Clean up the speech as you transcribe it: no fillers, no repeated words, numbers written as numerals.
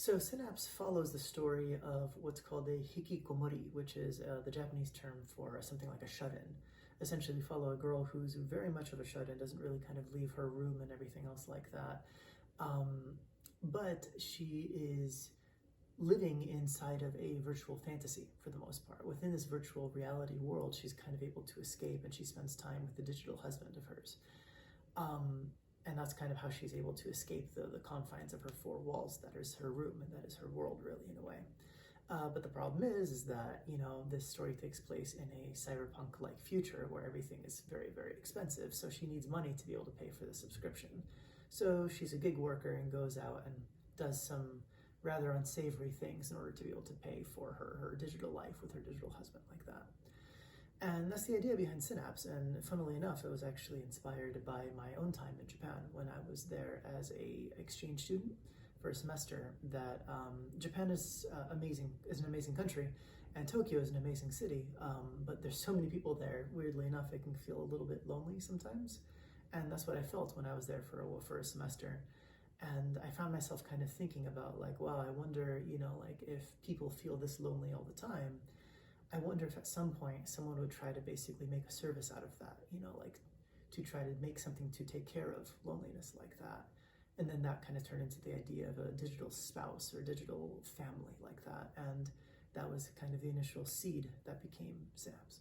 So Synapse follows the story of what's called a hikikomori, which is the Japanese term for something like a shut-in. Essentially, we follow a girl who's very much of a shut-in, doesn't really kind of leave her room and everything else like that. But she is living inside of a virtual fantasy for the most part. Within this virtual reality world, she's kind of able to escape, and she spends time with the digital husband of hers. And that's kind of how she's able to escape the confines of her four walls. That is her room, and that is her world, really, in a way. But the problem is that, this story takes place in a cyberpunk-like future where everything is very, very expensive, so she needs money to be able to pay for the subscription. So she's a gig worker and goes out and does some rather unsavory things in order to be able to pay for her digital life with her digital husband like that. And that's the idea behind Synapse, and funnily enough, it was actually inspired by my own time in Japan when I was there as a exchange student for a semester. That Japan is an amazing country, and Tokyo is an amazing city, but there's so many people there, weirdly enough, it can feel a little bit lonely sometimes, and that's what I felt when I was there for a semester. And I found myself kind of thinking about, like, wow, I wonder, if people feel this lonely all the time, I wonder if at some point someone would try to basically make a service out of that, like to try to make something to take care of loneliness like that. And then that kind of turned into the idea of a digital spouse or digital family like that. And that was kind of the initial seed that became Synapse.